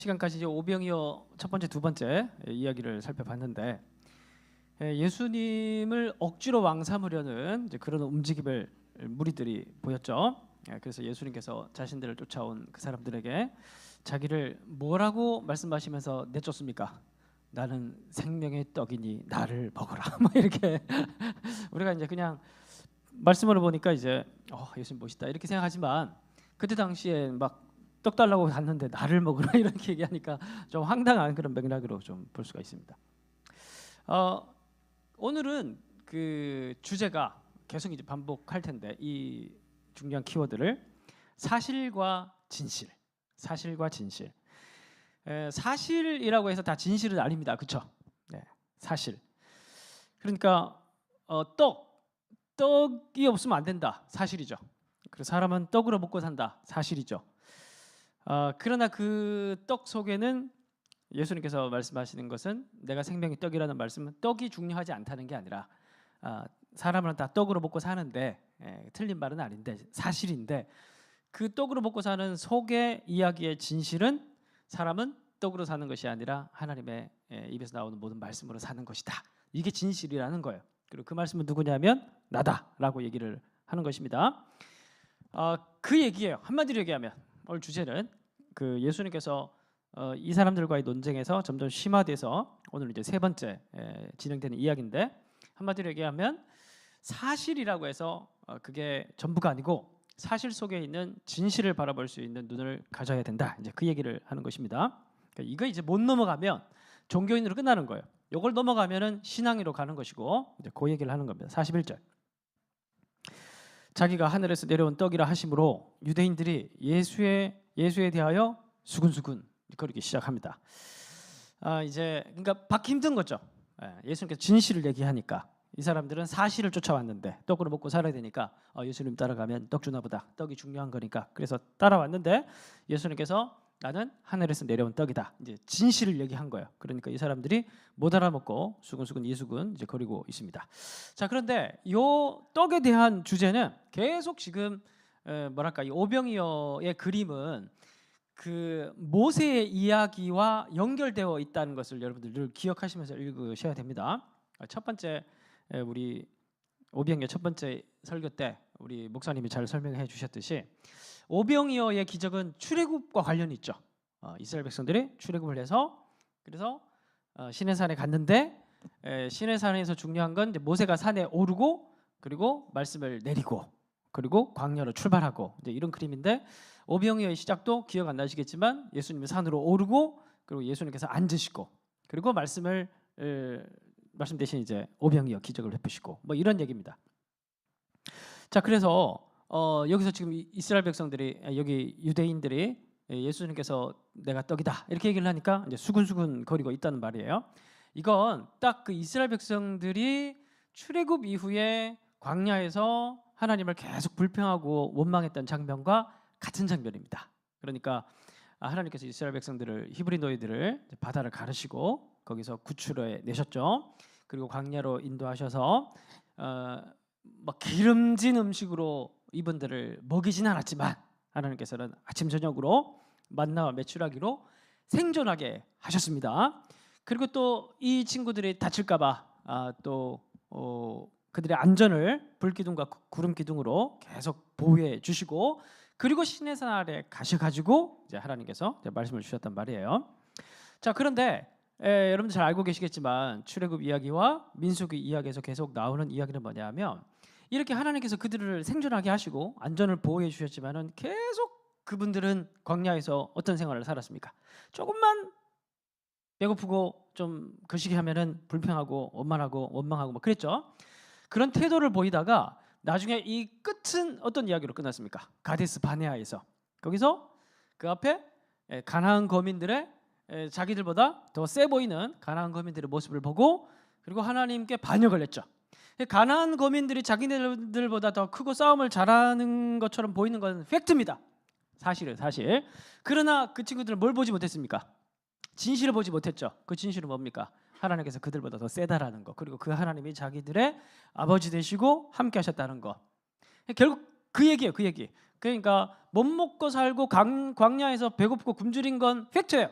시간까지 이제 오병이어 첫 번째, 두 번째 이야기를 살펴봤는데 예수님을 억지로 왕 삼으려는 이제 그런 움직임을 무리들이 보였죠. 그래서 예수님께서 자신들을 쫓아온 그 사람들에게 자기를 뭐라고 말씀하시면서 내쫓습니까? 나는 생명의 떡이니 나를 먹어라. 뭐 이렇게 우리가 이제 그냥 말씀을 보니까 이제 예수님 멋있다 이렇게 생각하지만 그때 당시에 막 떡 달라고 갔는데 나를 먹으라 이렇게 얘기하니까 좀 황당한 그런 맥락으로 좀 볼 수가 있습니다. 오늘은 그 주제가 계속 이제 반복할 텐데 이 중요한 키워드를 사실과 진실, 사실과 진실. 사실이라고 해서 다 진실은 아닙니다, 그렇죠? 네, 사실. 그러니까 떡이 없으면 안 된다, 사실이죠. 그리고 사람은 떡으로 먹고 산다, 사실이죠. 그러나 그 떡 속에는 예수님께서 말씀하시는 것은 내가 생명의 떡이라는 말씀은 떡이 중요하지 않다는 게 아니라 사람은 다 떡으로 먹고 사는데 틀린 말은 아닌데 사실인데 그 떡으로 먹고 사는 속의 이야기의 진실은 사람은 떡으로 사는 것이 아니라 하나님의 입에서 나오는 모든 말씀으로 사는 것이다. 이게 진실이라는 거예요. 그리고 그 말씀은 누구냐면 나다라고 얘기를 하는 것입니다. 그 얘기예요. 한마디로 얘기하면 오늘 주제는 그 예수님께서 이 사람들과의 논쟁에서 점점 심화돼서 오늘 이제 세 번째 진행되는 이야기인데 한마디로 얘기하면 사실이라고 해서 그게 전부가 아니고 사실 속에 있는 진실을 바라볼 수 있는 눈을 가져야 된다. 이제 그 얘기를 하는 것입니다. 그러니까 이거 이제 못 넘어가면 종교인으로 끝나는 거예요. 이걸 넘어가면은 신앙으로 가는 것이고 이제 그 얘기를 하는 겁니다. 41절. 자기가 하늘에서 내려온 떡이라 하심으로 유대인들이 예수에 대하여 수근수근 거리기 시작합니다. 이제 그러니까 받기 힘든 거죠. 예수님께서 진실을 얘기하니까 이 사람들은 사실을 쫓아왔는데 떡으로 먹고 살아야 되니까 예수님 따라가면 떡 주나 보다. 떡이 중요한 거니까. 그래서 따라왔는데 예수님께서 나는 하늘에서 내려온 떡이다. 이제 진실을 얘기한 거예요. 그러니까 이 사람들이 못 알아먹고 수근수근 이수근 이제 거리고 있습니다. 자, 그런데 요 떡에 대한 주제는 계속 지금 뭐랄까 이 오병이어의 그림은 그 모세의 이야기와 연결되어 있다는 것을 여러분들 늘 기억하시면서 읽으셔야 됩니다. 첫 번째 우리 오병이어 첫 번째 설교 때 우리 목사님이 잘 설명해 주셨듯이 오병이어의 기적은 출애굽과 관련이 있죠. 이스라엘 백성들이 출애굽을 해서 그래서 시내산에 갔는데 시내산에서 중요한 건 이제 모세가 산에 오르고 그리고 말씀을 내리고 그리고 광야로 출발하고 이제 이런 그림인데 오병이어의 시작도 기억 안 나시겠지만 예수님이 산으로 오르고 그리고 예수님께서 앉으시고 그리고 말씀 대신 이제 오병이어 기적을 베푸시고 뭐 이런 얘기입니다. 자, 그래서 여기서 지금 이스라엘 백성들이 여기 유대인들이 예수님께서 내가 떡이다 이렇게 얘기를 하니까 이제 수근수근 거리고 있다는 말이에요. 이건 딱 그 이스라엘 백성들이 출애굽 이후에 광야에서 하나님을 계속 불평하고 원망했던 장면과 같은 장면입니다. 그러니까 하나님께서 이스라엘 백성들을 히브리 노예들을 바다를 가르시고 거기서 구출해 내셨죠. 그리고 광야로 인도하셔서 막 기름진 음식으로 이분들을 먹이진 않았지만 하나님께서는 아침 저녁으로 만나와 메추라기로 생존하게 하셨습니다. 그리고 또 이 친구들이 다칠까봐 또 그들의 안전을 불기둥과 구름 기둥으로 계속 보호해 주시고 그리고 시내산 아래 가셔가지고 이제 하나님께서 이제 말씀을 주셨단 말이에요. 자, 그런데 여러분들 잘 알고 계시겠지만 출애굽 이야기와 민수기 이야기에서 계속 나오는 이야기는 뭐냐면 이렇게 하나님께서 그들을 생존하게 하시고 안전을 보호해 주셨지만은 계속 그분들은 광야에서 어떤 생활을 살았습니까? 조금만 배고프고 좀 거시기하면은 불평하고 원망하고 뭐 그랬죠. 그런 태도를 보이다가 나중에 이 끝은 어떤 이야기로 끝났습니까? 가데스 바네아에서 거기서 그 앞에 가나안 거민들의 자기들보다 더 세 보이는 가나안 거민들의 모습을 보고 그리고 하나님께 반역을 했죠. 가나안 거민들이 자기들보다 더 크고 싸움을 잘하는 것처럼 보이는 건 팩트입니다. 사실은 사실. 그러나 그 친구들은 뭘 보지 못했습니까? 진실을 보지 못했죠. 그 진실은 뭡니까? 하나님께서 그들보다 더 세다라는 거. 그리고 그 하나님이 자기들의 아버지 되시고 함께 하셨다는 거. 결국 그 얘기예요. 그 얘기. 그러니까 못 먹고 살고 광야에서 배고프고 굶주린 건 팩트예요.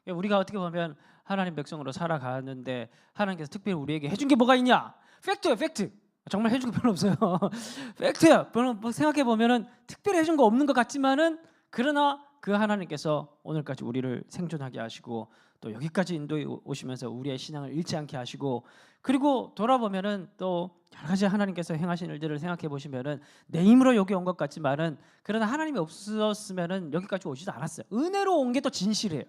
우리가 어떻게 보면 하나님 백성으로 살아가는데 하나님께서 특별히 우리에게 해준 게 뭐가 있냐? 팩트예요, 팩트. 정말 해준 거 별로 없어요. 팩트야. 생각해 보면은 특별히 해준 거 없는 것 같지만은 그러나 그 하나님께서 오늘까지 우리를 생존하게 하시고 또 여기까지 인도해 오시면서 우리의 신앙을 잃지 않게 하시고, 그리고 돌아보면은 또 여러 가지 하나님께서 행하신 일들을 생각해 보시면은 내 힘으로 여기 온 것 같지만은 그러나 하나님이 없었으면은 여기까지 오지도 않았어요. 은혜로 온 게 또 진실이에요.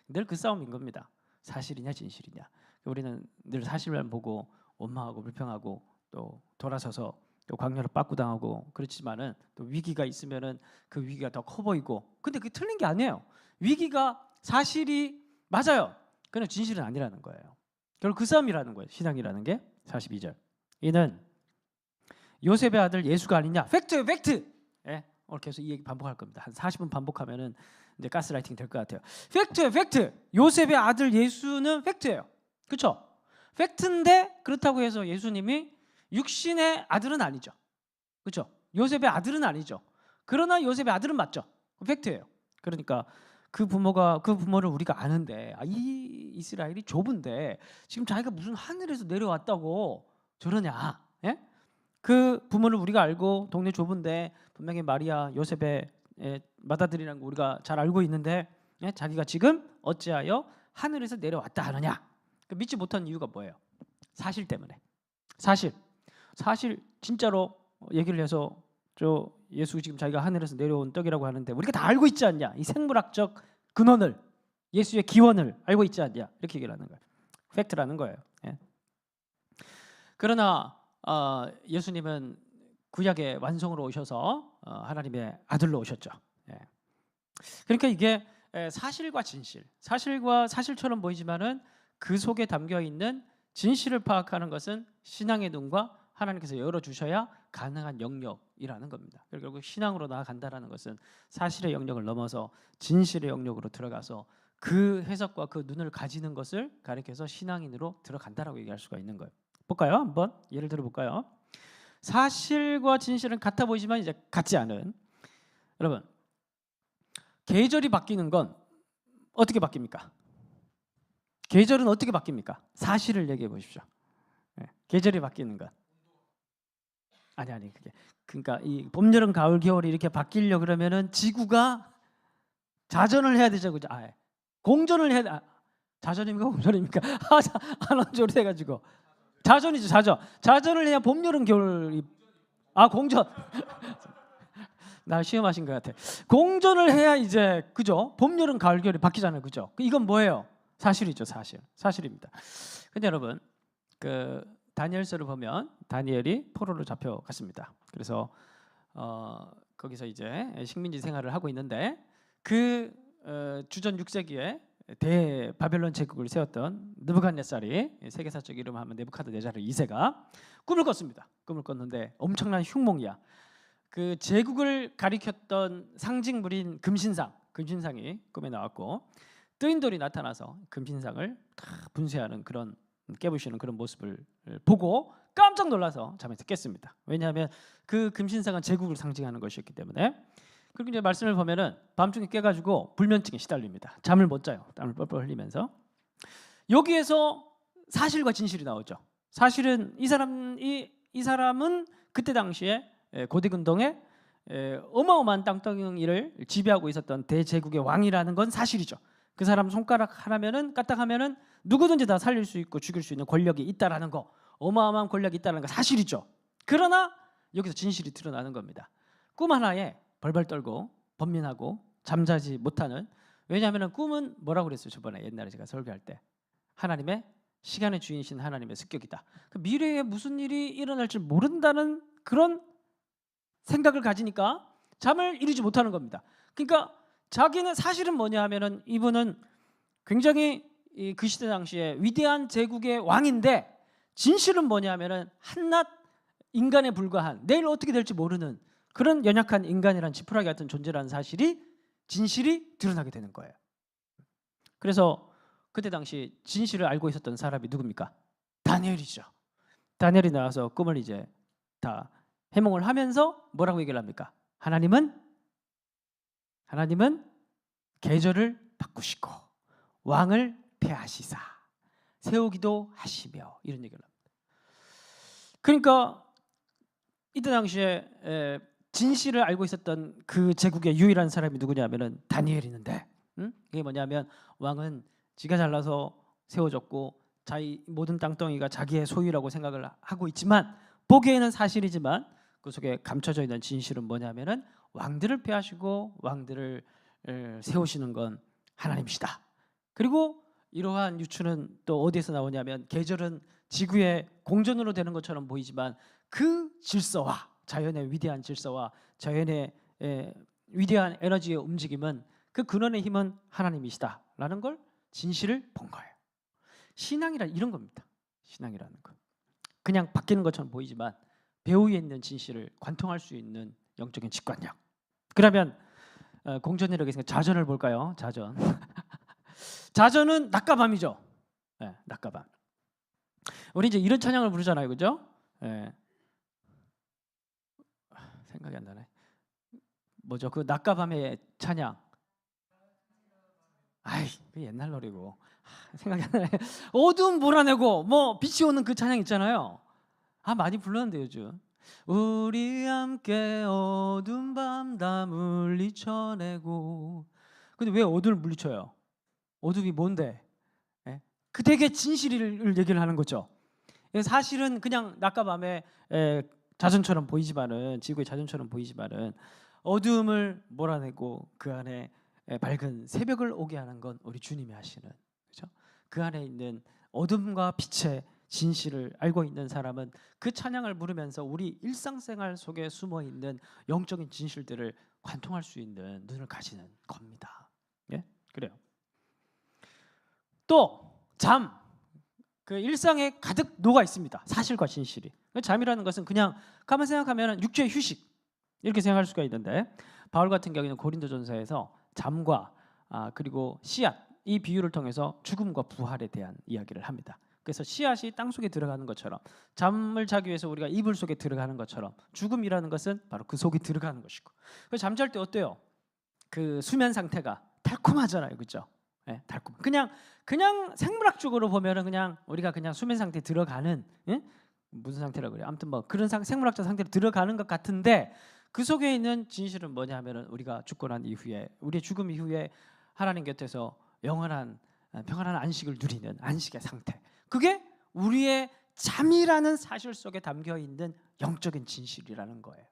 늘 그 싸움인 겁니다. 사실이냐 진실이냐. 우리는 늘 사실만 보고 원망하고 불평하고 또 돌아서서 또 광야로 빠꾸당하고 그렇지만은 또 위기가 있으면은 그 위기가 더 커 보이고, 근데 그게 틀린 게 아니에요. 위기가 사실이 맞아요. 그건 진실은 아니라는 거예요. 결국 그 싸움이라는 거예요. 신앙이라는 게. 42절. 이는 요셉의 아들 예수가 아니냐. 팩트예요, 팩트. 예, 오늘 계속 이 얘기 반복할 겁니다. 한 40분 반복하면은 이제 가스라이팅 될 것 같아요. 팩트예요, 팩트. 요셉의 아들 예수는 팩트예요. 그렇죠? 팩트인데 그렇다고 해서 예수님이 육신의 아들은 아니죠. 그렇죠? 요셉의 아들은 아니죠. 그러나 요셉의 아들은 맞죠. 팩트예요. 그러니까 그 부모를 우리가 아는데, 이 이스라엘이 좁은데 지금 자기가 무슨 하늘에서 내려왔다고 저러냐? 예? 그 부모를 우리가 알고 동네 좁은데 분명히 마리아 요셉의 맏아들이라는 거 우리가 잘 알고 있는데, 예? 자기가 지금 어찌하여 하늘에서 내려왔다 하느냐? 믿지 못한 이유가 뭐예요? 사실 때문에. 사실 진짜로 얘기를 해서 저 예수 지금 자기가 하늘에서 내려온 떡이라고 하는데 우리가 다 알고 있지 않냐? 이 생물학적 근원을, 예수의 기원을 알고 있지 않냐? 이렇게 얘기를 하는 거예요. 팩트라는 거예요. 예. 그러나 예수님은 구약의 완성으로 오셔서 하나님의 아들로 오셨죠. 예. 그러니까 이게 사실과 진실, 사실과 사실처럼 보이지만은 그 속에 담겨 있는 진실을 파악하는 것은 신앙의 눈과 하나님께서 열어주셔야 가능한 영역이라는 겁니다. 결국 신앙으로 나아간다는 것은 사실의 영역을 넘어서 진실의 영역으로 들어가서 그 해석과 그 눈을 가지는 것을 가리켜서 신앙인으로 들어간다라고 얘기할 수가 있는 거예요. 볼까요? 한번 예를 들어 볼까요? 사실과 진실은 같아 보이지만 이제 같지 않은, 여러분, 계절이 바뀌는 건 어떻게 바뀝니까? 계절은 어떻게 바뀝니까? 사실을 얘기해 보십시오. 계절이 바뀌는 것. 아니 그러니까 이 봄, 여름, 가을, 겨울이 이렇게 바뀌려 그러면은 지구가 자전을 해야 되죠, 그죠? 공전을 해야. 자전입니까, 공전입니까? 안원조리 돼가지고 자전이죠, 자전. 자전을 해야 봄, 여름, 겨울이. 공전. 나 시험하신 것 같아. 공전을 해야 이제, 그죠? 봄, 여름, 가을, 겨울이 바뀌잖아요, 그죠? 이건 뭐예요? 사실이죠, 사실입니다. 근데 여러분, 그 다니엘서를 보면 다니엘이 포로로 잡혀갔습니다. 그래서 거기서 이제 식민지 생활을 하고 있는데 그 주전 6세기에 대바벨론 제국을 세웠던 느부갓네살이, 세계사적 이름을 하면 네부카드네자르 2세가 꿈을 꿨습니다. 꿈을 꿨는데 엄청난 흉몽이야. 그 제국을 가리켰던 상징물인 금신상이 꿈에 나왔고, 뜨인 돌이 나타나서 금신상을 다 분쇄하는 그런, 깨부시는 그런 모습을 보고 깜짝 놀라서 잠에서 깼습니다. 왜냐하면 그 금신상은 제국을 상징하는 것이었기 때문에. 그리고 이제 말씀을 보면은 밤중에 깨가지고 불면증에 시달립니다. 잠을 못 자요. 땀을 뻘뻘 흘리면서. 여기에서 사실과 진실이 나오죠. 사실은 이 사람은 그때 당시에 고대근동에 어마어마한 땅덩이를 지배하고 있었던 대제국의 왕이라는 건 사실이죠. 그 사람 손가락 하나면은 까딱하면은 누구든지 다 살릴 수 있고 죽일 수 있는 권력이 있다라는 거, 어마어마한 권력이 있다는 거 사실이죠. 그러나 여기서 진실이 드러나는 겁니다. 꿈 하나에 벌벌 떨고 번민하고 잠자지 못하는. 왜냐하면 꿈은 뭐라고 그랬어요? 저번에 옛날에 제가 설교할 때, 하나님의 시간의 주인이신 하나님의 습격이다. 그 미래에 무슨 일이 일어날지 모른다는 그런 생각을 가지니까 잠을 이루지 못하는 겁니다. 그러니까 자기는 사실은 뭐냐 하면은 이분은 굉장히 그 시대 당시에 위대한 제국의 왕인데, 진실은 뭐냐 하면은 한낱 인간에 불과한, 내일 어떻게 될지 모르는 그런 연약한 인간이란 지푸라기 같은 존재라는 진실이 드러나게 되는 거예요. 그래서 그때 당시 진실을 알고 있었던 사람이 누굽니까? 다니엘이죠. 다니엘이 나와서 꿈을 이제 다 해몽을 하면서 뭐라고 얘기를 합니까? 하나님은 계절을 바꾸시고 왕을 폐하시사 세우기도 하시며 이런 얘기를 합니다. 그러니까 이때 당시에 진실을 알고 있었던 그 제국의 유일한 사람이 누구냐면은 다니엘이는데, 이게 뭐냐면 왕은 지가 잘나서 세워졌고 자기 모든 땅덩이가 자기의 소유라고 생각을 하고 있지만, 보기에는 사실이지만 그 속에 감춰져 있는 진실은 뭐냐면은 왕들을 폐하시고 왕들을 세우시는 건 하나님이시다. 그리고 이러한 유추는 또 어디에서 나오냐면, 계절은 지구의 공전으로 되는 것처럼 보이지만 그 질서와 자연의 위대한 질서와 자연의 위대한 에너지의 움직임은, 그 근원의 힘은 하나님이시다라는 걸, 진실을 본 거예요. 신앙이란 이런 겁니다. 신앙이라는 건 그냥 바뀌는 것처럼 보이지만 배우 위에 있는 진실을 관통할 수 있는 영적인 직관력. 그러면 공전이라고 해서 자전을 볼까요? 자전. 자전은 낮과 밤이죠. 네, 낮과 밤. 우리 이제 이런 찬양을 부르잖아요, 그죠? 네. 생각이 안 나네. 뭐죠? 그 낮과 밤의 찬양. 아이, 그 옛날 노래고. 생각이 안 나네. 어두움 몰아내고 뭐 빛이 오는 그 찬양 있잖아요. 많이 불렀는데 요즘. 우리 함께 어두운 밤 다 물리쳐내고. 근데 왜 어두움을 물리쳐요? 어둠이 뭔데? 그 되게 진실을 얘기를 하는 거죠. 사실은 그냥 낮과 밤에 자전처럼 보이지만은, 지구의 자전처럼 보이지만은 어두움을 몰아내고 그 안에 밝은 새벽을 오게 하는 건 우리 주님이 하시는, 그렇죠? 그 안에 있는 어둠과 빛의 진실을 알고 있는 사람은 그 찬양을 부르면서 우리 일상생활 속에 숨어 있는 영적인 진실들을 관통할 수 있는 눈을 가지는 겁니다. 예? 그래요. 또 잠, 그 일상에 가득 녹아 있습니다. 사실과 진실이. 잠이라는 것은 그냥 가만 생각하면 육체의 휴식 이렇게 생각할 수가 있는데, 바울 같은 경우에는 고린도전서에서 잠과 그리고 씨앗, 이 비유를 통해서 죽음과 부활에 대한 이야기를 합니다. 그래서 씨앗이 땅 속에 들어가는 것처럼, 잠을 자기 위해서 우리가 이불 속에 들어가는 것처럼 죽음이라는 것은 바로 그 속에 들어가는 것이고, 잠잘 때 어때요? 그 수면 상태가 달콤하잖아요, 그렇죠? 네, 달콤. 그냥 생물학적으로 보면은 그냥 우리가 그냥 수면 상태에 들어가는, 무슨 상태라고 그래요? 아무튼 뭐 그런 생물학적 상태로 들어가는 것 같은데, 그 속에 있는 진실은 뭐냐면은 우리가 죽고 난 이후에, 우리의 죽음 이후에 하나님 곁에서 영원한 평안한 안식을 누리는 안식의 상태. 그게 우리의 잠이라는 사실 속에 담겨 있는 영적인 진실이라는 거예요.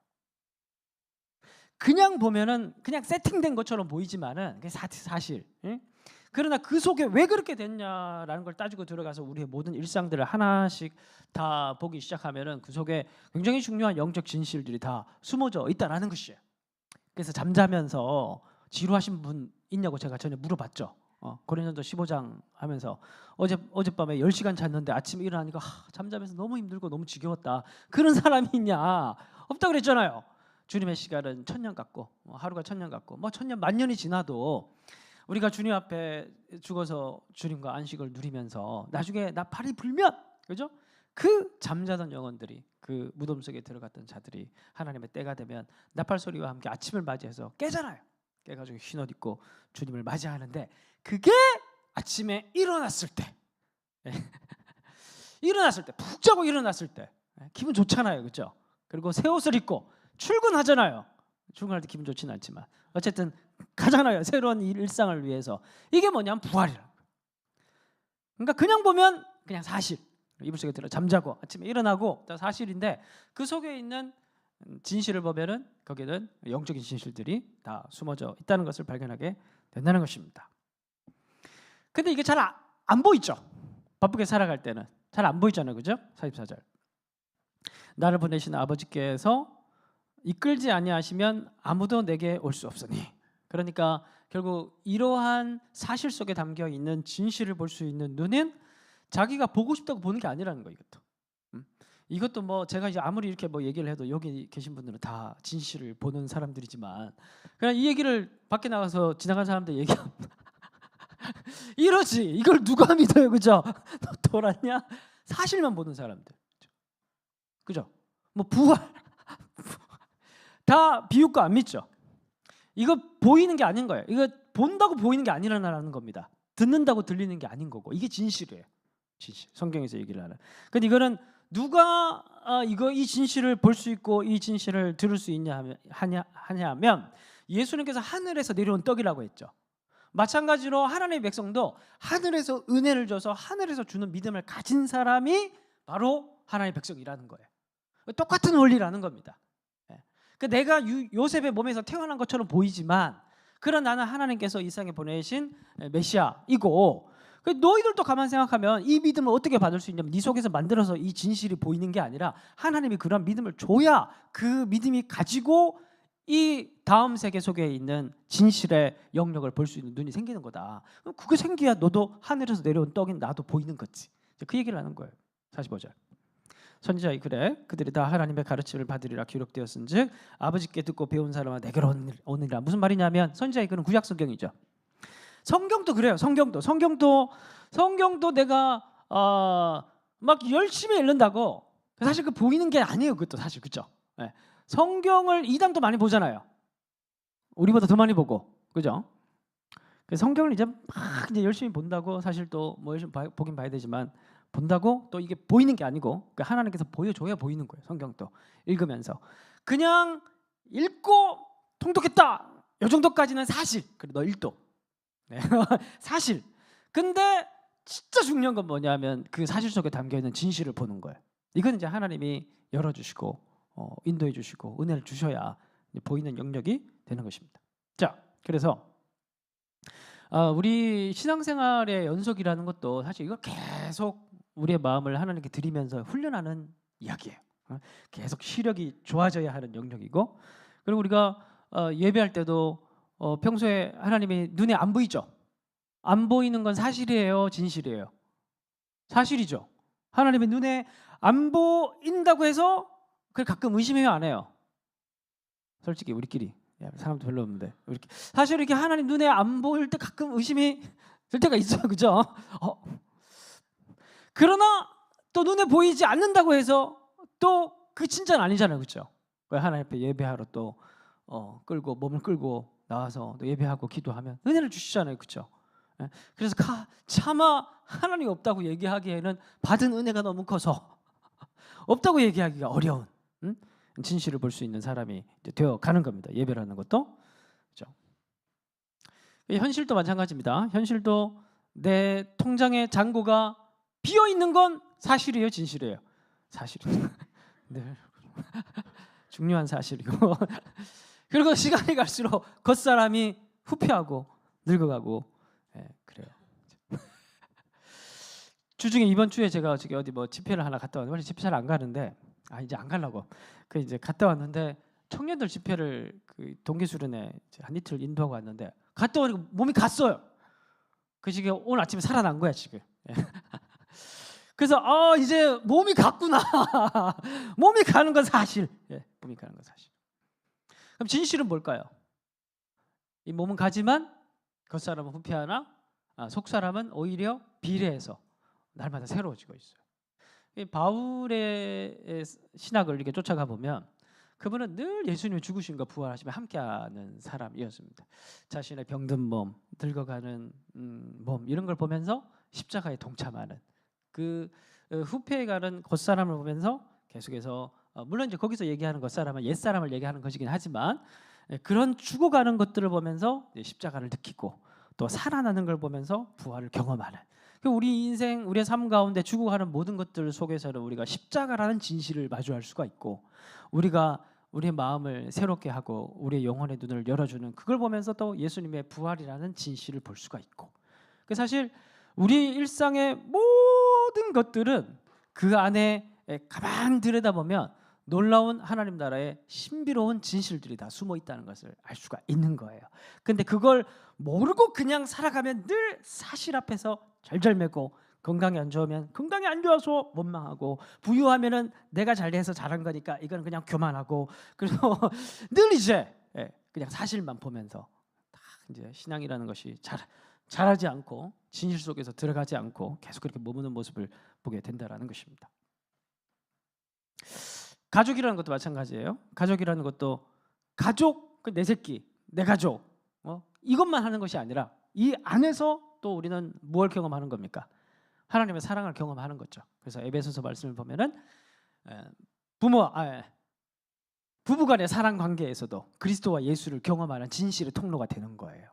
그냥 보면은 그냥 세팅된 것처럼 보이지만은 그게 사실. 그러나 그 속에 왜 그렇게 됐냐라는 걸 따지고 들어가서 우리의 모든 일상들을 하나씩 다 보기 시작하면은 그 속에 굉장히 중요한 영적 진실들이 다 숨어져 있다라는 것이에요. 그래서 잠자면서 지루하신 분 있냐고 제가 전에 물어봤죠. 고린도전서 15장 하면서 어젯밤에 10시간 잤는데 아침에 일어나니까 잠자면서 너무 힘들고 너무 지겨웠다. 그런 사람이 있냐? 없다고 그랬잖아요. 주님의 시간은 1000년 같고, 하루가 1000년 같고, 뭐 1000년 만년이 지나도 우리가 주님 앞에 죽어서 주님과 안식을 누리면서 나중에 나팔이 불면, 그죠? 그 잠자던 영혼들이, 그 무덤 속에 들어갔던 자들이 하나님의 때가 되면 나팔 소리와 함께 아침을 맞이해서 깨잖아요. 깨가지고 흰 옷 입고 주님을 맞이하는데, 그게 아침에 일어났을 때, 일어났을 때, 푹 자고 일어났을 때 기분 좋잖아요, 그렇죠? 그리고 새 옷을 입고 출근하잖아요. 출근할 때 기분 좋지는 않지만 어쨌든 가잖아요, 새로운 일상을 위해서. 이게 뭐냐면 부활이라는 거예요. 그러니까 그냥 보면 그냥 사실, 이불 속에 들어 잠자고 아침에 일어나고 사실인데, 그 속에 있는 진실을 보면은 거기는 영적인 진실들이 다 숨어져 있다는 것을 발견하게 된다는 것입니다. 근데 이게 잘 안 보이죠. 바쁘게 살아갈 때는 잘 안 보이잖아요, 그죠? 44절. 나를 보내신 아버지께서 이끌지 아니하시면 아무도 내게 올 수 없으니. 그러니까 결국 이러한 사실 속에 담겨 있는 진실을 볼 수 있는 눈은 자기가 보고 싶다고 보는 게 아니라는 거예요. 이것도 뭐 제가 이제 아무리 이렇게 뭐 얘기를 해도 여기 계신 분들은 다 진실을 보는 사람들이지만, 그냥 이 얘기를 밖에 나가서 지나간 사람들 얘기하면 이러지, 이걸 누가 믿어요, 그죠? 너 돌았냐? 사실만 보는 사람들, 그죠? 뭐 부활 다 비웃고 안 믿죠. 이거 보이는 게 아닌 거예요. 이거 본다고 보이는 게 아니라는 겁니다. 듣는다고 들리는 게 아닌 거고, 이게 진실이에요. 진실. 성경에서 얘기를 하는. 근데 이거는 누가 이 진실을 볼 수 있고 이 진실을 들을 수 있냐 하냐면 예수님께서 하늘에서 내려온 떡이라고 했죠. 마찬가지로 하나님의 백성도 하늘에서 은혜를 줘서 하늘에서 주는 믿음을 가진 사람이 바로 하나님의 백성이라는 거예요. 똑같은 원리라는 겁니다. 내가 요셉의 몸에서 태어난 것처럼 보이지만 그런 나는 하나님께서 이 세상에 보내신 메시아이고, 너희들도 가만 생각하면 이 믿음을 어떻게 받을 수 있냐면 네 속에서 만들어서 이 진실이 보이는 게 아니라 하나님이 그런 믿음을 줘야 그 믿음이 가지고 이 다음 세계 속에 있는 진실의 영역을 볼 수 있는 눈이 생기는 거다. 그게 생겨야 너도 하늘에서 내려온 떡인 나도 보이는 거지. 그 얘기를 하는 거예요. 45절. 선지자의 글에 그들이 다 하나님의 가르침을 받으리라 기록되었은즉 아버지께 듣고 배운 사람아 내게로 오느니라. 무슨 말이냐면 선지자의 글은 구약 성경이죠. 성경도 그래요. 성경도 내가 막 열심히 읽는다고 사실 그 보이는 게 아니에요. 그것도 사실 그죠. 네. 성경을 이단도 많이 보잖아요. 우리보다 더 많이 보고, 그죠? 성경을 이제 막 이제 열심히 본다고 사실 또 뭐 열심히 보긴 봐야 되지만 본다고 또 이게 보이는 게 아니고 하나님께서 보여줘야 보이는 거예요. 성경도 읽으면서 그냥 읽고 통독했다 이 정도까지는 사실. 그래 너 1도 네. 사실. 근데 진짜 중요한 건 뭐냐면 그 사실 속에 담겨 있는 진실을 보는 거예요. 이건 이제 하나님이 열어주시고 인도해 주시고 은혜를 주셔야 보이는 영역이 되는 것입니다. 자, 그래서 우리 신앙생활의 연속이라는 것도 사실 이거 계속 우리의 마음을 하나님께 드리면서 훈련하는 이야기예요. 계속 시력이 좋아져야 하는 영역이고, 그리고 우리가 예배할 때도 평소에 하나님이 눈에 안 보이죠. 안 보이는 건 사실이에요, 진실이에요? 사실이죠. 하나님의 눈에 안 보인다고 해서 그걸 가끔 의심해요, 안 해요? 솔직히 우리끼리 사람도 별로 없는데 사실 이렇게 하나님 눈에 안 보일 때 가끔 의심이 들 때가 있어요, 그죠? 그러나 또 눈에 보이지 않는다고 해서 또 그 진짜는 아니잖아요, 그죠? 하나님 앞에 예배하러 또 몸을 끌고 나와서 또 예배하고 기도하면 은혜를 주시잖아요, 그죠? 그래서 차마 하나님이 없다고 얘기하기에는 받은 은혜가 너무 커서 없다고 얘기하기가 어려운 진실을 볼 수 있는 사람이 되어 가는 겁니다. 예배라는 것도. 그렇죠? 현실도 마찬가지입니다. 현실도 내 통장의 잔고가 비어 있는 건 사실이에요, 진실이에요? 사실이에요. 네. 중요한 사실이고 그리고 시간이 갈수록 겉사람이 후퇴하고 늙어가고 그래요. 주중에 이번 주에 제가 어디 뭐 집회를 하나 갔다 왔는데 집회 잘 안 가는데 이제 안 가려고 이제 갔다 왔는데 청년들 집회를 그 동계수련회 한 이틀 인도하고 왔는데 갔다 오니까 몸이 갔어요. 그 지금 오늘 아침에 살아난 거야 지금. 그래서 이제 몸이 갔구나. 몸이 가는 건 사실. 몸이 가는 건 사실. 그럼 진실은 뭘까요? 이 몸은 가지만 겉사람은 후패하나 속사람은 오히려 비례해서 날마다 새로워지고 있어요. 바울의 신학을 이렇게 쫓아가 보면 그분은 늘 예수님의 죽으심과 부활하심에 함께하는 사람이었습니다. 자신의 병든 몸, 늙어가는 몸 이런 걸 보면서 십자가에 동참하는 그 후패해가는 겉사람을 보면서 계속해서 물론 이제 거기서 얘기하는 겉사람은 옛사람을 얘기하는 것이긴 하지만 그런 죽어가는 것들을 보면서 십자가를 느끼고 또 살아나는 걸 보면서 부활을 경험하는 우리 인생, 우리의 삶 가운데 죽어가는 모든 것들 속에서는 우리가 십자가라는 진실을 마주할 수가 있고 우리가 우리의 마음을 새롭게 하고 우리의 영혼의 눈을 열어주는 그걸 보면서 또 예수님의 부활이라는 진실을 볼 수가 있고 사실 우리 일상의 모든 것들은 그 안에 가만 들여다보면 놀라운 하나님 나라의 신비로운 진실들이 다 숨어 있다는 것을 알 수가 있는 거예요. 근데 그걸 모르고 그냥 살아가면 늘 사실 앞에서 절절매고 건강이 안 좋으면 건강이 안 좋아서 원망하고 부유하면은 내가 잘돼서 잘한 거니까 이건 그냥 교만하고 그래서 늘 이제 그냥 사실만 보면서 이제 신앙이라는 것이 잘하지 않고 진실 속에서 들어가지 않고 계속 그렇게 머무는 모습을 보게 된다라는 것입니다. 가족이라는 것도 마찬가지예요. 가족이라는 것도 내 새끼, 내 가족 이것만 하는 것이 아니라 이 안에서 또 우리는 무엇을 경험하는 겁니까? 하나님의 사랑을 경험하는 거죠. 그래서 에베소서 말씀을 보면은 부부간의 사랑 관계에서도 그리스도와 예수를 경험하는 진실의 통로가 되는 거예요.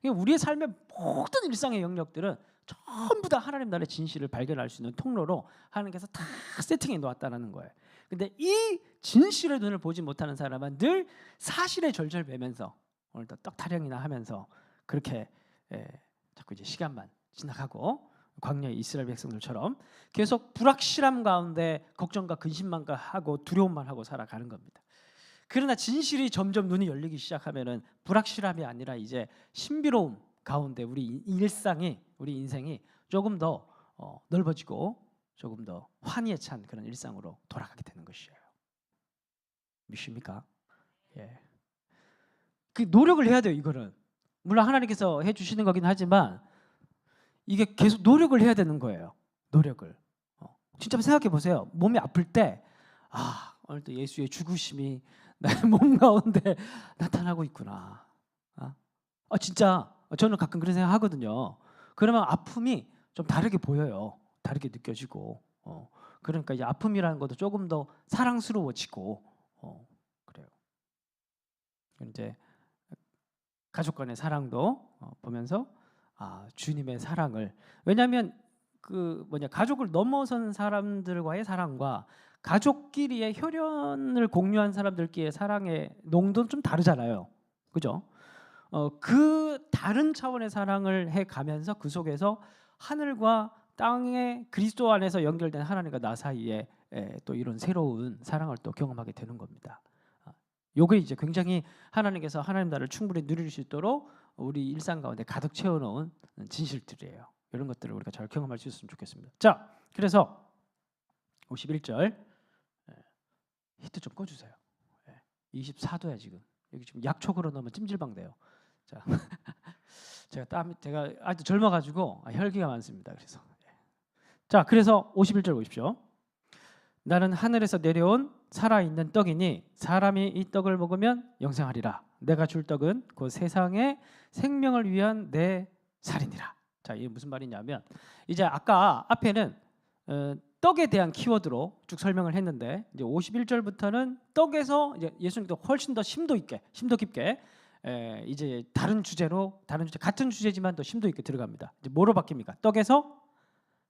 그러니까 우리의 삶의 모든 일상의 영역들은 전부 다 하나님 나라의 진실을 발견할 수 있는 통로로 하나님께서 다 세팅해 놓았다는 거예요. 근데 이 진실의 눈을 보지 못하는 사람은 늘 사실에 절절매면서 오늘도 떡 타령이나 하면서 그렇게 자꾸 이제 시간만 지나가고 광야의 이스라엘 백성들처럼 계속 불확실함 가운데 걱정과 근심만 하고 두려움만 하고 살아가는 겁니다. 그러나 진실이 점점 눈이 열리기 시작하면은 불확실함이 아니라 이제 신비로움 가운데 우리 일상이, 우리 인생이 조금 더 넓어지고 조금 더 환희에 찬 그런 일상으로 돌아가게 되는 것이에요. 믿습니까? 예. 그 노력을 해야 돼요. 이거는 물론 하나님께서 해주시는 거긴 하지만 이게 계속 노력을 해야 되는 거예요. 노력을. 진짜 생각해 보세요. 몸이 아플 때 오늘도 예수의 죽으심이 나의 몸 가운데 나타나고 있구나. 진짜 저는 가끔 그런 생각 하거든요. 그러면 아픔이 좀 다르게 보여요. 다르게 느껴지고. 그러니까 이제 아픔이라는 것도 조금 더 사랑스러워지고 그래요. 이제 가족 간의 사랑도 보면서 주님의 사랑을, 왜냐하면 가족을 넘어선 사람들과의 사랑과 가족끼리의 혈연을 공유한 사람들끼리의 사랑의 농도는 좀 다르잖아요. 그죠? 그 다른 차원의 사랑을 해가면서 그 속에서 하늘과 땅의 그리스도 안에서 연결된 하나님과 나 사이에 또 이런 새로운 사랑을 또 경험하게 되는 겁니다. 요게 이제 굉장히 하나님께서 하나님 나라를 충분히 누릴 수 있도록 우리 일상 가운데 가득 채워놓은 진실들이에요. 이런 것들을 우리가 잘 경험할 수 있으면 좋겠습니다. 자, 그래서 51절 히트 좀 꺼주세요. 24도야 지금. 여기 지금 약촉으로 넣으면 찜질방 돼요. 자, 제가 아직도 젊어가지고 혈기가 많습니다. 그래서 그래서 51절 보십시오. 나는 하늘에서 내려온 살아있는 떡이니 사람이 이 떡을 먹으면 영생하리라. 내가 줄 떡은 그 세상의 생명을 위한 내 살이니라. 자, 이게 무슨 말이냐면 이제 아까 앞에는 떡에 대한 키워드로 쭉 설명을 했는데 이제 51절부터는 떡에서 이제 예수님도 훨씬 더 심도 깊게 이제 다른 주제 같은 주제지만 더 심도 있게 들어갑니다. 이제 뭐로 바뀝니까? 떡에서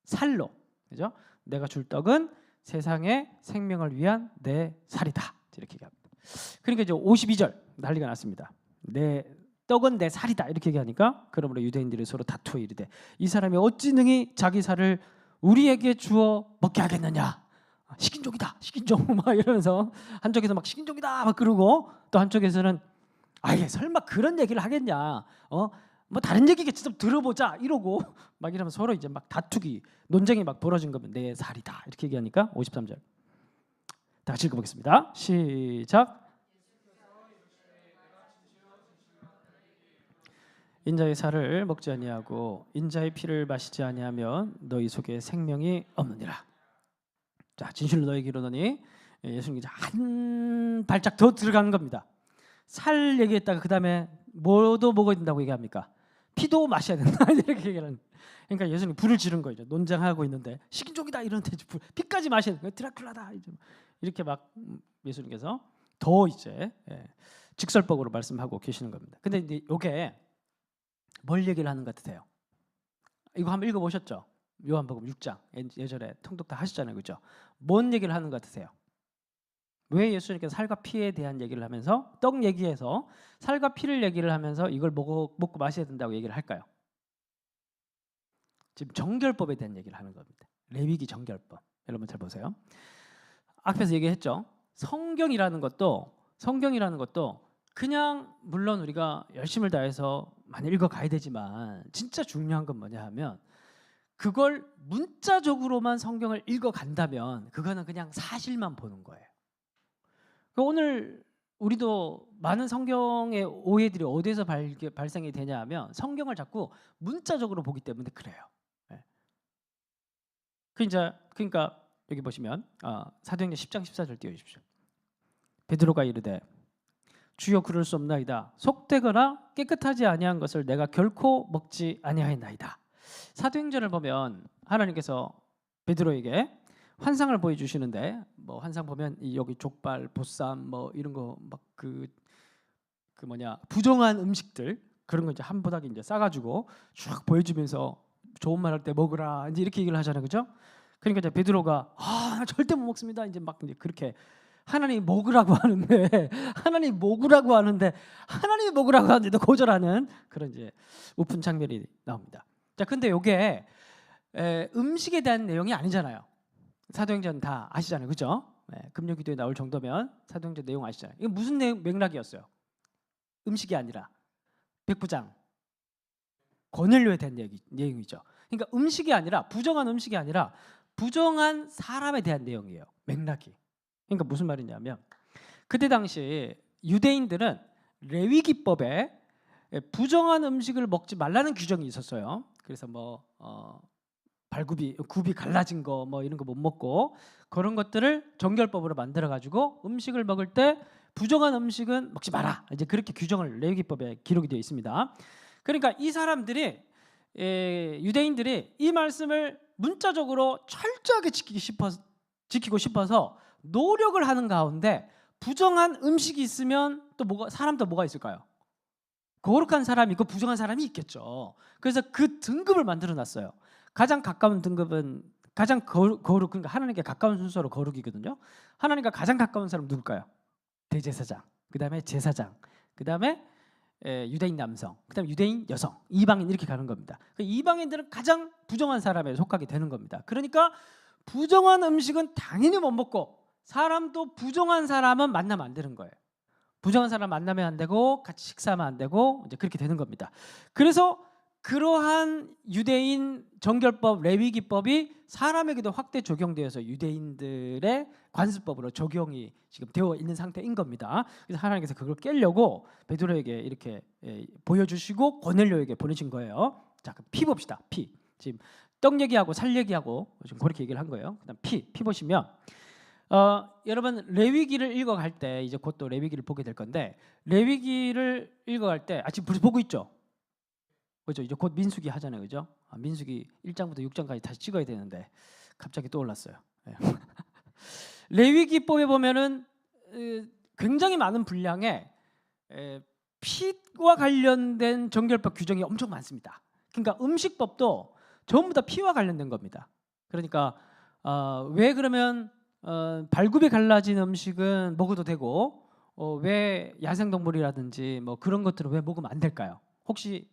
살로, 그죠? 내가 줄 떡은 세상의 생명을 위한 내 살이다. 이렇게 얘기합니다. 그러니까 이제 52절 난리가 났습니다. 내 떡은 내 살이다 이렇게 얘기하니까 그러므로 유대인들이 서로 다투어 이르되 이 사람이 어찌 능히 자기 살을 우리에게 주어 먹게 하겠느냐? 식인종이다, 식인종 막 이러면서 한쪽에서 막 식인종이다 막 그러고 또 한쪽에서는 이게 설마 그런 얘기를 하겠냐? 뭐 다른 얘기겠지 좀 들어보자 이러고 막 이러면 서로 이제 막 다투기, 논쟁이 막 벌어진 거면 내 살이다 이렇게 얘기하니까 53절 다 같이 읽어보겠습니다. 시작. 인자의 살을 먹지 아니하고 인자의 피를 마시지 아니하면 너희 속에 생명이 없느니라. 자, 진실로 너에게 이르노니 예수님께서 한 발짝 더 들어간 겁니다. 살 얘기했다가 그 다음에 뭐도 먹어야 된다고 얘기합니까? 피도 마셔야 된다 이렇게 얘기하는. 그러니까 예수님 불을 지른 거죠. 논쟁하고 있는데 식인종이다 이러는데 피까지 마셔야 된다. 드라큘라다 이렇게 막 예수님께서 더 이제 직설법으로 말씀하고 계시는 겁니다. 근데 이제 이게 뭘 얘기를 하는 것 같으세요? 이거 한번 읽어보셨죠? 요한복음 6장 예전에 통독 다 하셨잖아요, 그죠? 뭔 얘기를 하는 것 같으세요? 왜 예수님께서 살과 피에 대한 얘기를 하면서 떡 얘기해서 살과 피를 얘기를 하면서 이걸 먹고 마셔야 된다고 얘기를 할까요? 지금 정결법에 대한 얘기를 하는 겁니다. 레위기 정결법. 여러분 잘 보세요. 앞에서 얘기했죠. 성경이라는 것도 그냥 물론 우리가 열심을 다해서 많이 읽어가야 되지만 진짜 중요한 건 뭐냐 하면 그걸 문자적으로만 성경을 읽어간다면 그거는 그냥 사실만 보는 거예요. 오늘 우리도 많은 성경의 오해들이 어디서 발생이 되냐 하면 성경을 자꾸 문자적으로 보기 때문에 그래요. 그러니까 여기 보시면 사도행전 10장 14절 띄워주십시오. 베드로가 이르되 주여 그럴 수 없나이다. 속되거나 깨끗하지 아니한 것을 내가 결코 먹지 아니하였나이다. 사도행전을 보면 하나님께서 베드로에게 환상을 보여주시는데 뭐 환상 보면 여기 족발, 보쌈 뭐 이런 거 막 부정한 음식들 그런 거 이제 한 보따리 이제 싸가지고 쭉 보여주면서 좋은 말 할 때 먹으라 이제 이렇게 얘기를 하잖아요, 그죠? 그러니까 이제 베드로가 나 절대 못 먹습니다. 이제 막 이제 그렇게 하나님이 먹으라고 하는데 하나님이 먹으라고 하는데도 거절하는 그런 이제 우픈 장면이 나옵니다. 자, 근데 이게 음식에 대한 내용이 아니잖아요. 사도행전 다 아시잖아요, 그죠? 금요기도에 나올 정도면 사도행전 내용 아시잖아요. 이게 무슨 맥락이었어요? 음식이 아니라 백부장 고넬료에 대한 내용이죠. 그러니까 음식이 아니라 부정한 음식이 아니라 부정한 사람에 대한 내용이에요. 맥락이. 그러니까 무슨 말이냐면 그때 당시 유대인들은 레위기법에 부정한 음식을 먹지 말라는 규정이 있었어요. 그래서 뭐 굽이 갈라진 거 뭐 이런 거 못 먹고 그런 것들을 정결법으로 만들어 가지고 음식을 먹을 때 부정한 음식은 먹지 마라. 이제 그렇게 규정을 레위기법에 기록이 되어 있습니다. 그러니까 이 사람들이 유대인들이 이 말씀을 문자적으로 철저하게 지키고 싶어서 노력을 하는 가운데 부정한 음식이 있으면 또 사람도 뭐가 있을까요? 거룩한 사람이 있고 부정한 사람이 있겠죠. 그래서 그 등급을 만들어 놨어요. 가장 가까운 등급은 가장 거룩, 그러니까 하나님께 가까운 순서로 거룩이거든요. 하나님과 가장 가까운 사람 누굴까요? 대제사장, 그 다음에 제사장, 그 다음에 유대인 남성, 그 다음에 유대인 여성, 이방인 이렇게 가는 겁니다. 이방인들은 가장 부정한 사람에 속하게 되는 겁니다. 그러니까 부정한 음식은 당연히 못 먹고 사람도 부정한 사람은 만나면 안 되는 거예요. 부정한 사람 만나면 안 되고 같이 식사하면 안 되고 이제 그렇게 되는 겁니다. 그래서 그러한 유대인 정결법 레위기법이 사람에게도 확대 적용되어서 유대인들의 관습법으로 적용이 지금 되어 있는 상태인 겁니다. 그래서 하나님께서 그걸 깨려고 베드로에게 이렇게 보여주시고 고넬료에게 보내신 거예요. 자, 그럼 피 봅시다. 피. 지금 떡 얘기하고 살 얘기하고 지금 그렇게 얘기를 한 거예요. 그다음 피 보시면 여러분 레위기를 읽어갈 때 이제 곧 또 레위기를 보게 될 건데 레위기를 읽어갈 때 지금 벌써 보고 있죠. 그죠? 이제 곧 민수기 하잖아요, 그죠? 민수기 1장부터 6장까지 다시 찍어야 되는데 갑자기 떠올랐어요. 레위기법에 보면은 굉장히 많은 분량의 피와 관련된 정결법 규정이 엄청 많습니다. 그러니까 음식법도 전부 다 피와 관련된 겁니다. 그러니까 왜 그러면 발굽이 갈라진 음식은 먹어도 되고 왜 야생동물이라든지 뭐 그런 것들은 왜 먹으면 안 될까요? 혹시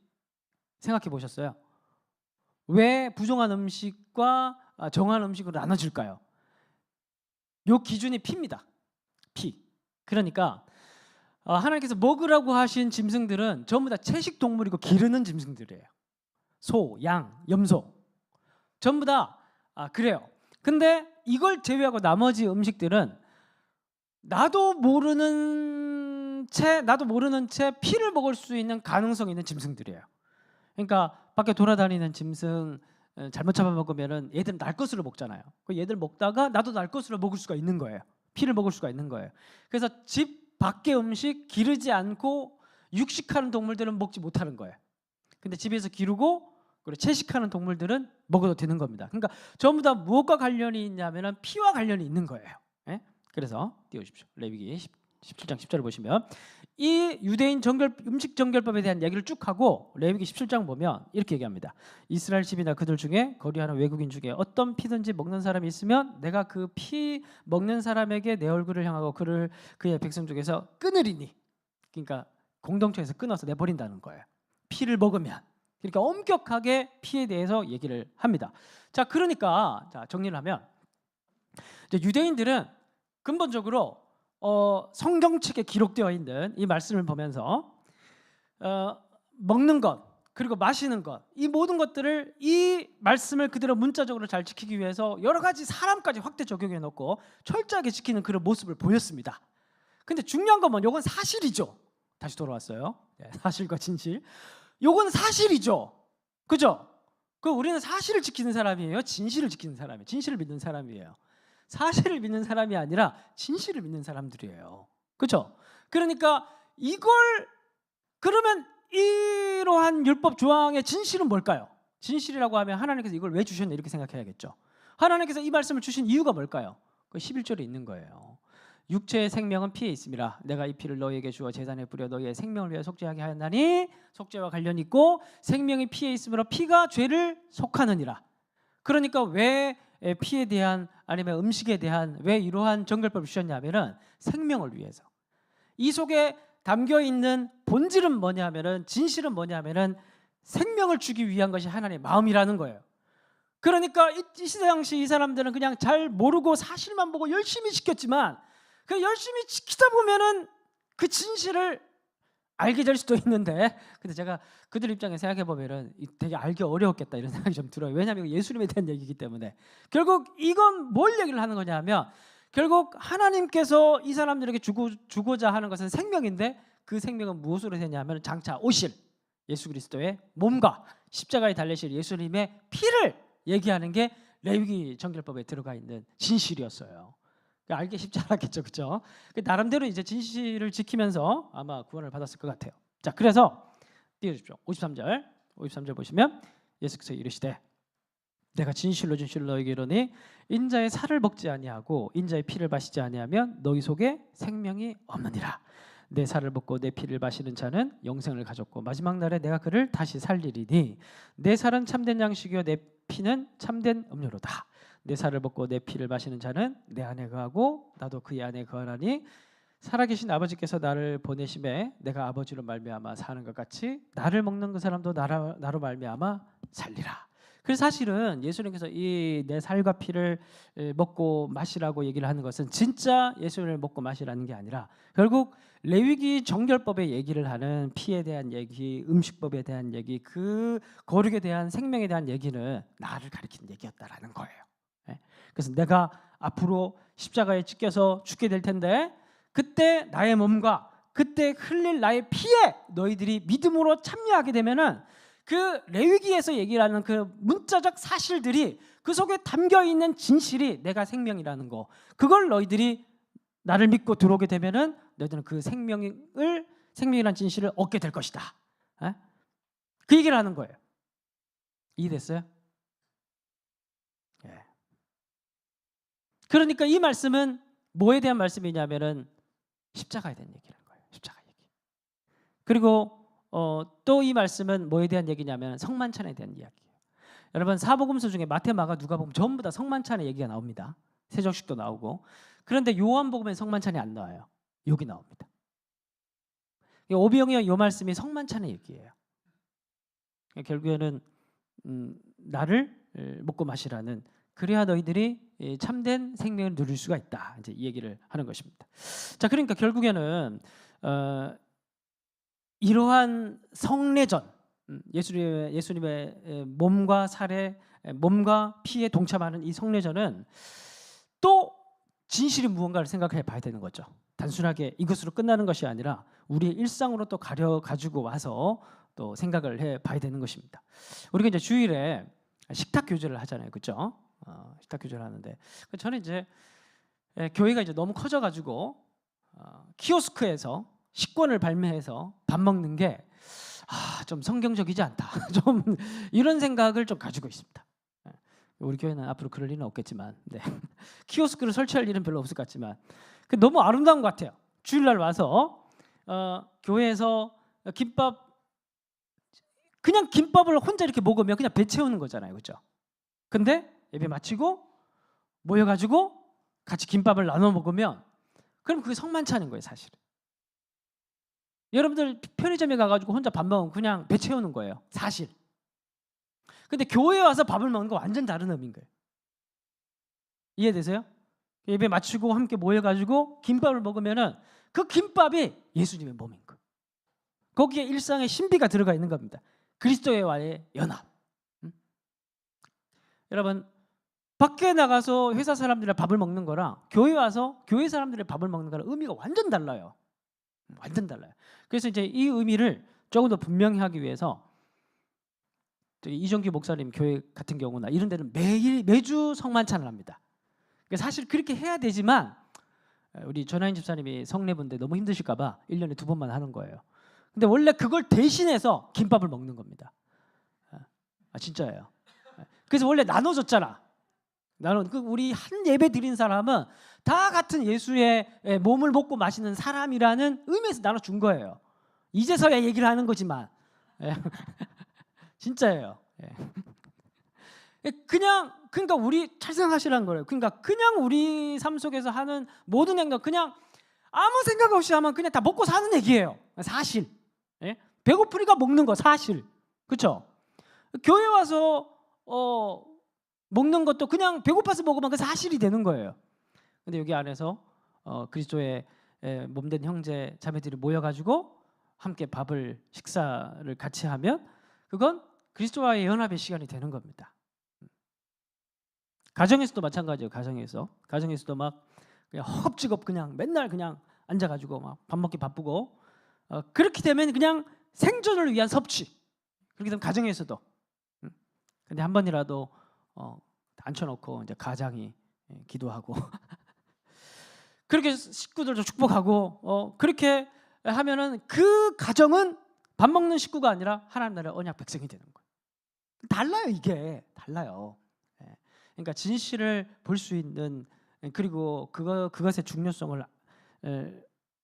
생각해 보셨어요? 왜 부정한 음식과 정한 음식으로 나눠질까요? 요 기준이 피입니다. 피. 그러니까 하나님께서 먹으라고 하신 짐승들은 전부 다 채식 동물이고 기르는 짐승들이에요. 소, 양, 염소 전부 다 그래요. 근데 이걸 제외하고 나머지 음식들은 나도 모르는 채 피를 먹을 수 있는 가능성이 있는 짐승들이에요. 그러니까 밖에 돌아다니는 짐승 잘못 잡아먹으면은 얘들은 날 것으로 먹잖아요. 그 얘들 먹다가 나도 날 것으로 먹을 수가 있는 거예요. 피를 먹을 수가 있는 거예요. 그래서 집 밖의 음식 기르지 않고 육식하는 동물들은 먹지 못하는 거예요. 근데 집에서 기르고 그리고 채식하는 동물들은 먹어도 되는 겁니다. 그러니까 전부 다 무엇과 관련이 있냐면은 피와 관련이 있는 거예요. 예? 그래서 띄워주십시오. 레위기 17장 10절을 보시면 이 유대인 음식 정결법에 대한 얘기를 쭉 하고 레위기 17장 보면 이렇게 얘기합니다. 이스라엘 집이나 그들 중에 거류하는 외국인 중에 어떤 피든지 먹는 사람이 있으면 내가 그 피 먹는 사람에게 내 얼굴을 향하고 그의 백성 중에서 끊으리니, 그러니까 공동체에서 끊어서 내버린다는 거예요. 피를 먹으면. 그러니까 엄격하게 피에 대해서 얘기를 합니다. 자, 그러니까 정리를 하면 유대인들은 근본적으로 성경책에 기록되어 있는 이 말씀을 보면서 먹는 것 그리고 마시는 것, 이 모든 것들을 이 말씀을 그대로 문자적으로 잘 지키기 위해서 여러 가지 사람까지 확대 적용해 놓고 철저하게 지키는 그런 모습을 보였습니다. 근데 중요한 건 뭐냐? 이건 사실이죠. 다시 돌아왔어요. 사실과 진실. 이건 사실이죠. 그죠? 우리는 사실을 지키는 사람이에요? 진실을 지키는 사람이에요? 진실을 믿는 사람이에요? 사실을 믿는 사람이 아니라 진실을 믿는 사람들이에요. 그렇죠? 그러니까 이걸 그러면 이러한 율법 조항의 진실은 뭘까요? 진실이라고 하면 하나님께서 이걸 왜 주셨나 이렇게 생각해야겠죠. 하나님께서 이 말씀을 주신 이유가 뭘까요? 그 11절에 있는 거예요. 육체의 생명은 피에 있음이라 내가 이 피를 너희에게 주어 제단에 뿌려 너희의 생명을 위해 속죄하게 하였나니 속죄와 관련이 있고 생명이 피에 있으므로 피가 죄를 속하느니라. 그러니까 왜 피에 대한 아니면 음식에 대한 왜 이러한 정결법을 주셨냐면은 생명을 위해서. 이 속에 담겨 있는 본질은 뭐냐면은 진실은 뭐냐면은 생명을 주기 위한 것이 하나님의 마음이라는 거예요. 그러니까 이 당시 이 사람들은 그냥 잘 모르고 사실만 보고 열심히 지켰지만 그 열심히 지키다 보면은 그 진실을 알게 될 수도 있는데, 근데 제가 그들 입장에 생각해 보면은 되게 알기 어려웠겠다 이런 생각이 좀 들어요. 왜냐하면 예수님에 대한 얘기이기 때문에. 결국 이건 뭘 얘기를 하는 거냐면 결국 하나님께서 이 사람들에게 주고자 하는 것은 생명인데 그 생명은 무엇으로 되냐면 장차 오실 예수 그리스도의 몸과 십자가에 달리실 예수님의 피를 얘기하는 게 레위기 정결법에 들어가 있는 진실이었어요. 알기 쉽지 않았겠죠, 그렇죠? 나름대로 이제 진실을 지키면서 아마 구원을 받았을 것 같아요. 자, 그래서 띄워주십시오. 53절 보시면 예수께서 이르시되 내가 진실로 너희에게 이르노니 인자의 살을 먹지 아니하고 인자의 피를 마시지 아니하면 너희 속에 생명이 없느니라. 내 살을 먹고 내 피를 마시는 자는 영생을 가졌고 마지막 날에 내가 그를 다시 살리리니 내 살은 참된 양식이요 내 피는 참된 음료로다. 내 살을 먹고 내 피를 마시는 자는 내 안에 거하고 나도 그의 안에 거하나니 살아계신 아버지께서 나를 보내심에 내가 아버지로 말미암아 사는 것 같이 나를 먹는 그 사람도 나로 말미암아 살리라. 그래서 사실은 예수님께서 이 내 살과 피를 먹고 마시라고 얘기를 하는 것은 진짜 예수님을 먹고 마시라는 게 아니라 결국 레위기 정결법의 얘기를 하는 피에 대한 얘기, 음식법에 대한 얘기, 그 거룩에 대한 생명에 대한 얘기는 나를 가리키는 얘기였다라는 거예요. 그래서 내가 앞으로 십자가에 찢겨서 죽게 될 텐데 그때 나의 몸과 그때 흘릴 나의 피에 너희들이 믿음으로 참여하게 되면은 그 레위기에서 얘기하는 그 문자적 사실들이 그 속에 담겨 있는 진실이 내가 생명이라는 거, 그걸 너희들이 나를 믿고 들어오게 되면은 너희들은 그 생명이란 진실을 얻게 될 것이다. 그 얘기를 하는 거예요. 이해됐어요? 예. 그러니까 이 말씀은 뭐에 대한 말씀이냐면은 십자가에 대한 얘기라는 거예요. 십자가 얘기. 그리고 또 이 말씀은 뭐에 대한 얘기냐면 성만찬에 대한 이야기예요. 여러분 사복음서 중에 마태, 마가, 누가복음 전부 다 성만찬의 얘기가 나옵니다. 세정식도 나오고. 그런데 요한복음엔 성만찬이 안 나와요. 여기 나옵니다. 오병이어 이 말씀이 성만찬의 얘기예요. 결국에는 나를 먹고 마시라는, 그래야 너희들이 참된 생명을 누릴 수가 있다. 이제 이 얘기를 하는 것입니다. 자, 그러니까 결국에는 이러한 성례전, 예수님의 몸과 살에, 몸과 피에 동참하는 이 성례전은 또 진실이 무언가를 생각해 봐야 되는 거죠. 단순하게 이것으로 끝나는 것이 아니라 우리의 일상으로 또 가지고 와서 또 생각을 해 봐야 되는 것입니다. 우리가 이제 주일에 식탁 교제를 하잖아요, 그렇죠? 식탁 교제를 하는데 저는 이제 교회가 이제 너무 커져가지고 키오스크에서 식권을 발매해서 밥 먹는 게 좀 성경적이지 않다. 좀 이런 생각을 좀 가지고 있습니다. 우리 교회는 앞으로 그럴 일은 없겠지만, 네. 키오스크를 설치할 일은 별로 없을 것 같지만 너무 아름다운 것 같아요. 주일날 와서 교회에서 김밥, 그냥 김밥을 혼자 이렇게 먹으면 그냥 배 채우는 거잖아요, 그렇죠? 근데 예배 마치고 모여가지고 같이 김밥을 나눠 먹으면 그럼 그게 성만찬인 거예요, 사실. 여러분들 편의점에 가가지고 혼자 밥 먹으면 그냥 배 채우는 거예요, 사실. 근데 교회에 와서 밥을 먹는 거 완전 다른 의미인 거예요. 이해되세요? 예배 마치고 함께 모여가지고 김밥을 먹으면은 그 김밥이 예수님의 몸인 거예요. 거기에 일상의 신비가 들어가 있는 겁니다. 그리스도와의 연합. 여러분, 밖에 나가서 회사 사람들이랑 밥을 먹는 거랑 교회 와서 교회 사람들이 밥을 먹는 거랑 의미가 완전 달라요. 완전 달라요. 그래서 이제 이 의미를 조금 더 분명히 하기 위해서 이정규 목사님 교회 같은 경우나 이런 데는 매주 성만찬을 합니다. 사실 그렇게 해야 되지만 우리 전하인 집사님이 성례분데 너무 힘드실까 봐 1년에 2번만 하는 거예요. 근데 원래 그걸 대신해서 김밥을 먹는 겁니다. 진짜예요. 그래서 원래 나눠줬잖아. 우리 한 예배 드린 사람은 다 같은 예수의 몸을 먹고 마시는 사람이라는 의미에서 나눠준 거예요. 이제서야 얘기를 하는 거지만 진짜예요. 그러니까 우리 잘 생각하시라는 거예요. 그러니까 그냥 우리 삶 속에서 하는 모든 행동 그냥 아무 생각 없이 하면 그냥 다 먹고 사는 얘기예요. 사실. 배고프니까 먹는 거 사실. 그렇죠? 교회 와서 먹는 것도 그냥 배고파서 먹으면 그 사실이 되는 거예요. 근데 여기 안에서 그리스도의 몸된 형제 자매들이 모여가지고 함께 식사를 같이 하면 그건 그리스도와의 연합의 시간이 되는 겁니다. 가정에서도 마찬가지예요. 가정에서도 막 그냥 허겁지겁 그냥 맨날 그냥 앉아가지고 막 밥 먹기 바쁘고 그렇게 되면 그냥 생존을 위한 섭취. 그렇게 되면 가정에서도. 근데 한 번이라도 앉혀놓고 이제 가장이 기도하고 그렇게 식구들도 축복하고 그렇게 하면은 그 가정은 밥 먹는 식구가 아니라 하나님 나라의 언약 백성이 되는 거예요. 달라요. 이게 달라요. 그러니까 진실을 볼 수 있는 그리고 그것의 중요성을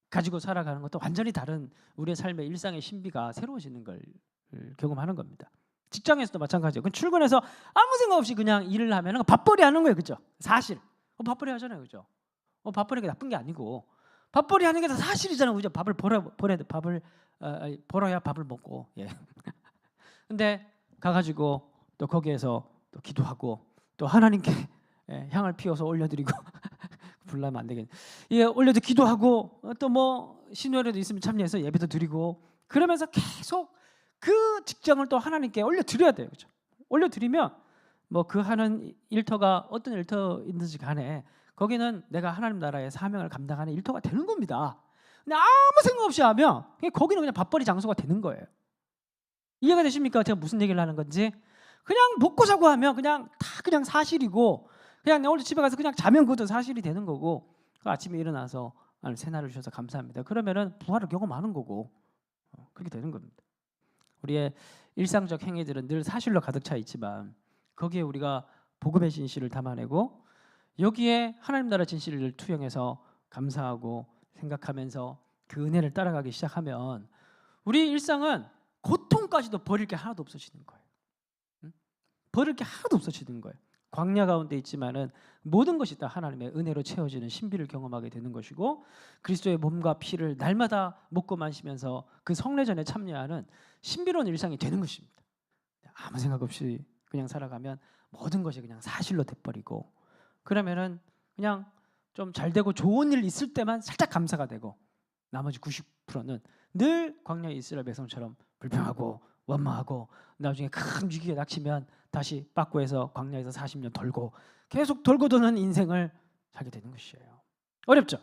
가지고 살아가는 것도 완전히 다른 우리의 삶의 일상의 신비가 새로워지는 걸 경험하는 겁니다. 직장에서도 마찬가지예요. 출근해서 아무 생각 없이 그냥 일을 하면 밥벌이 하는 거예요. 그죠? 사실. 밥벌이 하잖아요. 그죠? 밥벌이가 나쁜 게 아니고 밥벌이 하는 게 다 사실이잖아요. 그죠? 밥을 벌어야 밥을 먹고. 예. 근데 가가지고 또 거기에서 또 기도하고 또 하나님께 향을 피워서 올려드리고 불나면 안 되겠네. 예, 올려도 기도하고 또 뭐 신호라도 있으면 참여해서 예배도 드리고 그러면서 계속 그 직장을 또 하나님께 올려드려야 돼요. 그렇죠? 올려드리면 뭐 그 하는 일터가 어떤 일터인지 간에 거기는 내가 하나님 나라의 사명을 감당하는 일터가 되는 겁니다. 근데 아무 생각 없이 하면 거기는 그냥 밥벌이 장소가 되는 거예요. 이해가 되십니까? 제가 무슨 얘기를 하는 건지. 그냥 먹고 자고 하면 그냥 다 그냥 사실이고 그냥 오늘 집에 가서 그냥 자면 그것도 사실이 되는 거고 아침에 일어나서 하나님 새날을 주셔서 감사합니다. 그러면은 부활을 경험하는 거고 그렇게 되는 겁니다. 우리의 일상적 행위들은 늘 사실로 가득 차 있지만 거기에 우리가 복음의 진실을 담아내고 여기에 하나님 나라 진실을 투영해서 감사하고 생각하면서 그 은혜를 따라가기 시작하면 우리 일상은 고통까지도 버릴 게 하나도 없어지는 거예요. 버릴 게 하나도 없어지는 거예요. 광야 가운데 있지만은 모든 것이 다 하나님의 은혜로 채워지는 신비를 경험하게 되는 것이고 그리스도의 몸과 피를 날마다 먹고 마시면서 그 성례전에 참여하는 신비로운 일상이 되는 것입니다. 아무 생각 없이 그냥 살아가면 모든 것이 그냥 사실로 돼버리고 그러면은 그냥 좀 잘 되고 좋은 일 있을 때만 살짝 감사가 되고 나머지 90%는 늘 광야 이스라엘 백성처럼 불평하고 원망하고 나중에 큰 위기가 닥치면 다시 빠꾸에서 광야에서 40년 돌고 계속 돌고 도는 인생을 살게 되는 것이에요. 어렵죠?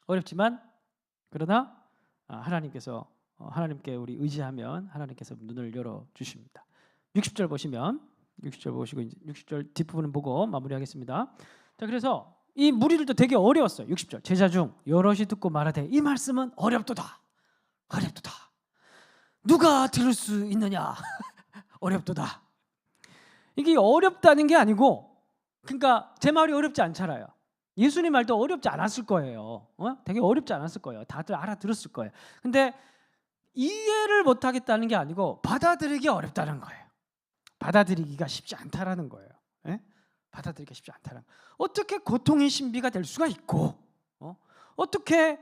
어렵지만 그러나 하나님께 우리 의지하면 하나님께서 눈을 열어주십니다. 60절 보시면 60절 보시고 이제 60절 뒷부분을 보고 마무리하겠습니다. 자, 그래서 이 무리들도 되게 어려웠어요. 60절 제자 중 여럿이 듣고 말하되 이 말씀은 어렵도다. 누가 들을 수 있느냐? 어렵도다. 이게 어렵다는 게 아니고 그러니까 제 말이 어렵지 않잖아요. 예수님 말도 어렵지 않았을 거예요. 되게 어렵지 않았을 거예요. 다들 알아들었을 거예요. 근데 이해를 못하겠다는 게 아니고 받아들이기 어렵다는 거예요. 받아들이기가 쉽지 않다라는 거예요. 받아들이기가 쉽지 않다는 거예요. 어떻게 고통의 신비가 될 수가 있고 어떻게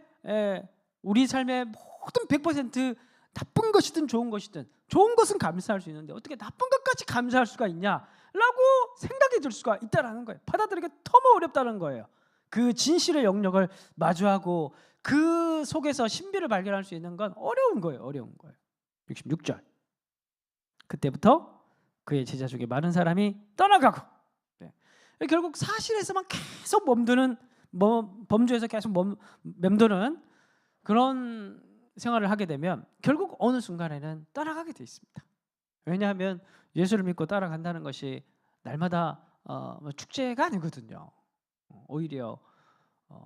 우리 삶의 모든 100% 나쁜 것이든 좋은 것이든 좋은 것은 감사할 수 있는데 어떻게 나쁜 것까지 감사할 수가 있냐라고 생각이 들 수가 있다라는 거예요. 받아들이기 너무 어렵다는 거예요. 그 진실의 영역을 마주하고 그 속에서 신비를 발견할 수 있는 건 어려운 거예요. 66절 그때부터 그의 제자 중에 많은 사람이 떠나가고 결국 사실에서만 계속 범죄에서 계속 맴도는 그런 생활을 하게 되면 결국 어느 순간에는 떠나가게 돼 있습니다. 왜냐하면 예수를 믿고 따라간다는 것이 날마다 축제가 아니거든요. 오히려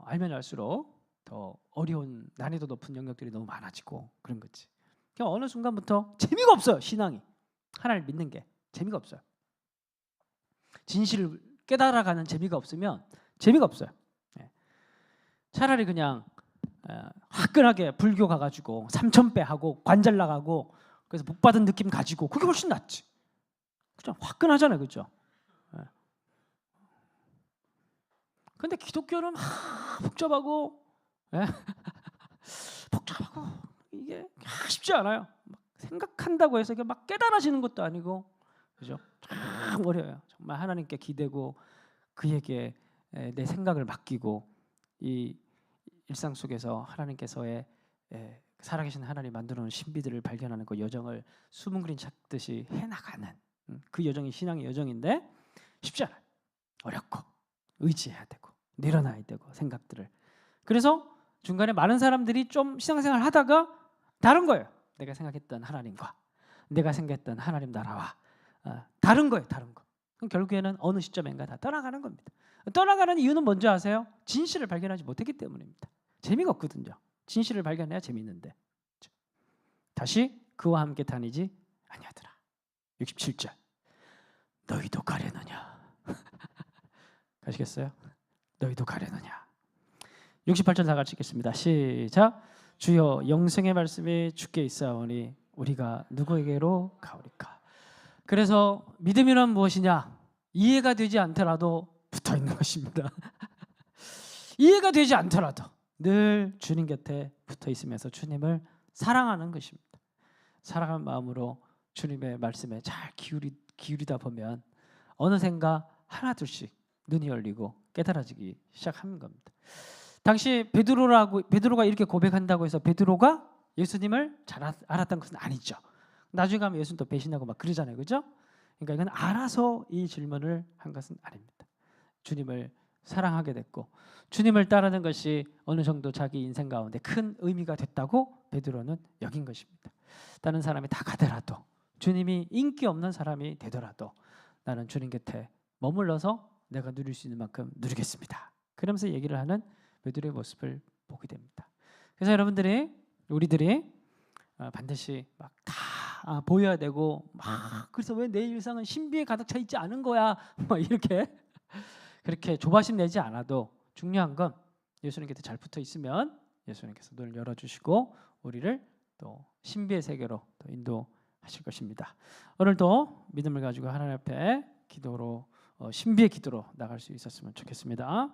알면 알수록 더 어려운 난이도 높은 영역들이 너무 많아지고 그런 거지. 그냥 어느 순간부터 재미가 없어요. 신앙이 하나님을 믿는 게 재미가 없어요. 진실을 깨달아가는 재미가 없으면 재미가 없어요. 차라리 그냥 화끈하게 불교 가가지고 3,000배 하고 관절 나가고 그래서 복 받은 느낌 가지고 그게 훨씬 낫지. 그죠? 화끈하잖아요, 그죠? 근데 기독교는 복잡하고 복잡하고 이게 쉽지 않아요. 막 생각한다고 해서 이게 막 깨달아지는 것도 아니고, 그죠? 참 어려워요. 정말 하나님께 기대고 그에게 내 생각을 맡기고 이 일상 속에서 하나님께서의 살아계신 하나님 만들어 놓은 신비들을 발견하는 그 여정을 숨은 그림 찾듯이 해나가는 그 여정이 신앙의 여정인데 쉽지 않아요. 어렵고 의지해야 되고 내려놔야 되고 생각들을. 그래서 중간에 많은 사람들이 좀 신앙생활 하다가 다른 거예요. 내가 생각했던 하나님과 내가 생각했던 하나님 나라와 다른 거예요. 다른 거. 그럼 결국에는 어느 시점인가 다 떠나가는 겁니다. 떠나가는 이유는 뭔지 아세요? 진실을 발견하지 못했기 때문입니다. 재미가 없거든요. 진실을 발견해야 재미있는데. 다시 그와 함께 다니지 아니하더라. 67절. 너희도 가려느냐. 가시겠어요? 너희도 가려느냐. 68절 다 같이 읽겠습니다. 시작. 주여 영생의 말씀이 주께 있사오니 우리가 누구에게로 가오리까. 그래서 믿음이란 무엇이냐? 이해가 되지 않더라도 붙어 있는 것입니다. 이해가 되지 않더라도 늘 주님 곁에 붙어 있으면서 주님을 사랑하는 것입니다. 사랑하는 마음으로 주님의 말씀에 잘 기울이다 보면 어느샌가 하나둘씩 눈이 열리고 깨달아지기 시작하는 겁니다. 당시 베드로가 이렇게 고백한다고 해서 베드로가 예수님을 잘 알았던 것은 아니죠. 나중에 가면 예수님 또 배신하고 막 그러잖아요, 그죠? 그러니까 이건 알아서 이 질문을 한 것은 아닙니다. 주님을 사랑하게 됐고 주님을 따르는 것이 어느 정도 자기 인생 가운데 큰 의미가 됐다고 베드로는 여긴 것입니다. 다른 사람이 다 가더라도 주님이 인기 없는 사람이 되더라도 나는 주님 곁에 머물러서 내가 누릴 수 있는 만큼 누리겠습니다. 그러면서 얘기를 하는 베드로의 모습을 보게 됩니다. 그래서 우리들이 반드시 막 다 보여야 되고 막 그래서 왜 내 일상은 신비에 가득 차 있지 않은 거야? 뭐 이렇게 그렇게 조바심 내지 않아도 중요한 건 예수님 곁에 잘 붙어 있으면 예수님께서 눈을 열어주시고 우리를 또 신비의 세계로 또 인도하실 것입니다. 오늘도 믿음을 가지고 하나님 앞에 기도로 신비의 기도로 나갈 수 있었으면 좋겠습니다.